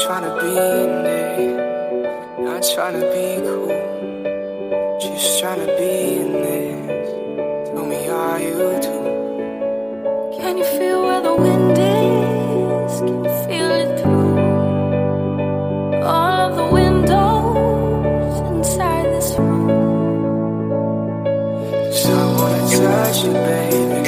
tryna be in it, not tryna be cool, just tryna be in this. Tell me, are you too? Can you feel where the wind is? Can you feel it through all of the windows inside this room? So I wanna touch you, baby.